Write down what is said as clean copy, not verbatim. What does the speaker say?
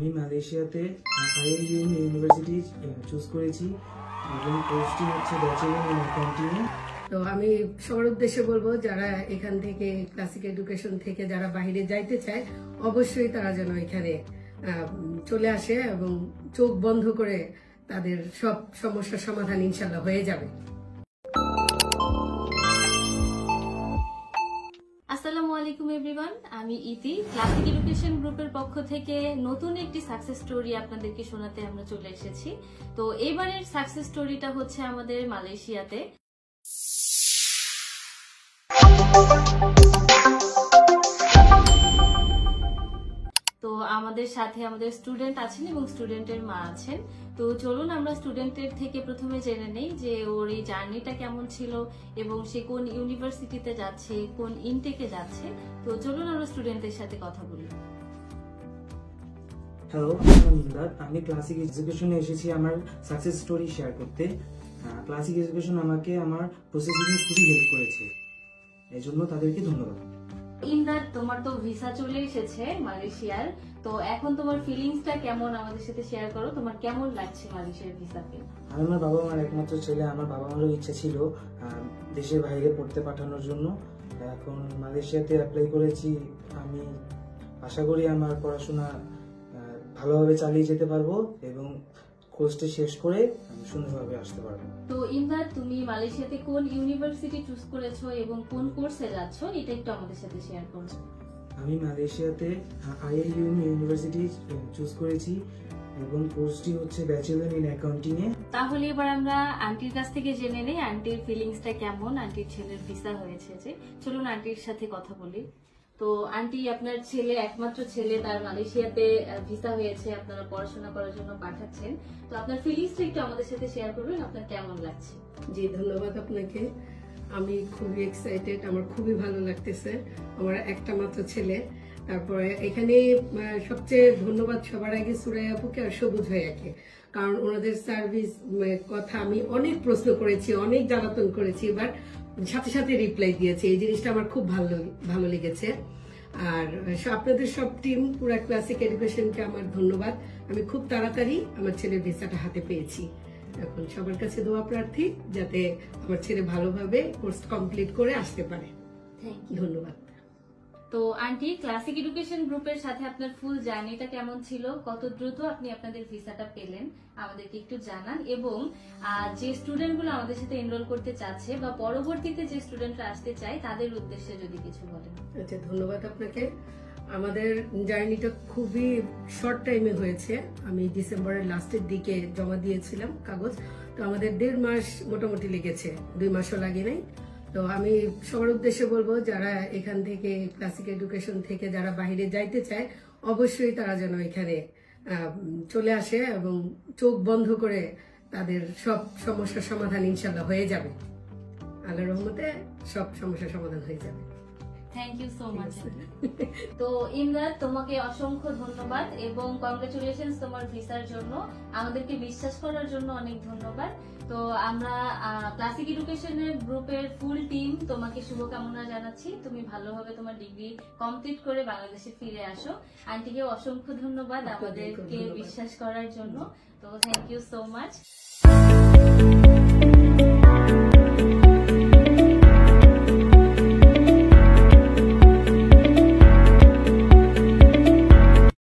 আমি মালয়েশিয়াতে IAU university choose করেছি এবং কোর্সটি হচ্ছে ব্যাচেলর ইন অ্যাকাউন্টিং। তো আমি সবার উদ্দেশ্যে বলবো, যারা এখান থেকে ক্লাসিক এডুকেশন থেকে যারা বাইরে যাইতে চায় অবশ্যই তারা যেন এখানে চলে আসে এবং চোখ বন্ধ করে তাদের সব সমস্যার সমাধান ইনশাল্লাহ হয়ে যাবে। আসসালামু আলাইকুম এভরিওয়ান, আমি ইতি। ক্লাসিক এডুকেশন গ্রুপের পক্ষ থেকে নতুন একটি সাকসেস স্টোরি আপনাদেরকে শোনাতে আমরা চলে এসেছি। তো এবারের সাকসেস স্টোরিটা হচ্ছে আমাদের মালয়েশিয়াতে। তো আমাদের সাথে আমাদের স্টুডেন্ট আছেন এবং স্টুডেন্টের মা আছেন। তো চলুন আমরা স্টুডেন্টের থেকে প্রথমে জেনে নেই যে ওর এই জার্নিটা কেমন ছিল এবং সে কোন ইউনিভার্সিটিতে যাচ্ছে, কোন ইনটেকে যাচ্ছে। তো চলুন আমরা স্টুডেন্টের সাথে কথা বলি। হ্যালো, আমার নাম ইমদাদ। আমি ক্লাসিক এডুকেশনে এসেছি আমার সাকসেস স্টোরি শেয়ার করতে। ক্লাসিক এডুকেশন আমাকে আমার প্রসেসিংয়ে খুবই হেল্প করেছে, এই জন্য তাদেরকে ধন্যবাদ। ইমদাদ, তোমার তো ভিসা চলে এসেছে মালয়েশিয়ার। তো এখন তোমার ফিলিংসটা কেমন আমাদের সাথে শেয়ার করো। তোমার কেমন লাগছে মালয়েশিয়ার ভিসাতে? আমি আমার বাবা মার একমাত্র ছেলে। আমার বাবা মারও ইচ্ছা ছিল দেশের বাইরে পড়তে পাঠানোর জন্য। এখন মালয়েশিয়াতে অ্যাপ্লাই করেছি। আমি আশা করি আমার পড়াশোনা ভালোভাবে চালিয়ে যেতে পারবো এবং কোর্সটি শেষ করে আমি সুন্দরভাবে আসতে পারবো। তো ইমদাদ, তুমি মালয়েশিয়াতে কোন ইউনিভার্সিটি চুজ করেছো এবং কোন কোর্সে যাচ্ছ, এটা একটু আমাদের সাথে শেয়ার করো। আমি মালয়েশিয়াতে আইএইউ ইউনিভার্সিটি চুজ করেছি এবং কোর্সটি হচ্ছে ব্যাচেলর ইন অ্যাকাউন্টিং এ। তাহলে এবার আমরা আন্টির কাছ থেকে জেনে নেই আন্টির ফিলিংসটা কেমন। আন্টির ছেলের ভিসা হয়েছে যে, চলুন আন্টির সাথে কথা বলি। তো আন্টি, আপনার ছেলে, একমাত্র ছেলে, তার মালয়েশিয়াতে ভিসা হয়েছে, আপনারা পড়াশোনা করার জন্য পাঠাচ্ছেন। তো আপনার ফিলিংসটা একটু আমাদের সাথে শেয়ার করবেন, আপনার কেমন লাগছে? জি, ধন্যবাদ আপনাকে। আমি খুবই এক্সাইটেড, আমার খুবই ভালো লাগতেছে। আমার একটা মাত্র ছেলে। তারপরে এখানে সবচেয়ে ধন্যবাদ সবার আগে সুরাইয়া আপুকে আর সবুজ ভাইয়াকে, কারণ ওনাদের সার্ভিস কথা আমি অনেক প্রশ্ন করেছি, অনেক জ্বালাতন করেছি, এবার সাথে সাথে রিপ্লাই দিয়েছে। এই জিনিসটা আমার খুব ভালো লেগেছে। আর আপনাদের সব টিম, পুরো ক্লাসিক এডুকেশনকে আমার ধন্যবাদ। আমি খুব তাড়াতাড়ি আমার ছেলের ভিসাটা হাতে পেয়েছি। এখন সবার কাছে দোয়া প্রার্থী যাতে আমার ছেলে ভালোভাবে কোর্স কমপ্লিট করে আসতে পারে। ধন্যবাদ। তো আন্টি, ক্লাসিক এডুকেশন গ্রুপের সাথে আপনার ফুল জার্নিটা কেমন ছিল? কত দ্রুত আপনি আপনাদের ভিসাটা পেলেন আমাদেরকে একটু জানান, এবং যে স্টুডেন্টগুলো আমাদের সাথে এনরোল করতে চাচ্ছে বা পরবর্তীতে যে স্টুডেন্টরা আসতে চায় তাদের উদ্দেশ্যে যদি কিছু বলেন। আচ্ছা, ধন্যবাদ আপনাকে। আমাদের জার্নিটা খুবই শর্ট টাইমে হয়েছে। আমি ডিসেম্বরের লাস্টের দিকে জমা দিয়েছিলাম কাগজ। তো আমাদের 1.5 মাস মোটামুটি লেগেছে, 2 মাসও লাগে নাই। তো আমি সবার উদ্দেশ্যে বলবো, যারা এখান থেকে ক্লাসিক এডুকেশন থেকে যারা বাইরে যাইতে চায় অবশ্যই তারা যেন এখানে চলে আসে এবং চোখ বন্ধ করে তাদের সব সমস্যার সমাধান ইনশাল্লাহ হয়ে যাবে। আল্লাহর রহমতে সব সমস্যার সমাধান হয়ে যাবে। Thank you so much. তো ইমরান, তোমাকে অসংখ্য ধন্যবাদ এবং কংগ্রেচুলেশনস তোমার ভিসার জন্য। আমাদেরকে বিশ্বাস করার জন্য অনেক ধন্যবাদ। তো আমরা ক্লাসিক এডুকেশনের গ্রুপের ফুল টিম তোমাকে শুভকামনা জানাচ্ছি। তুমি ভালোভাবে তোমার ডিগ্রি কমপ্লিট করে বাংলাদেশে ফিরে আসো। আন্টিকে অসংখ্য ধন্যবাদ আমাদেরকে বিশ্বাস করার জন্য। তো থ্যাংক ইউ সো মাচ।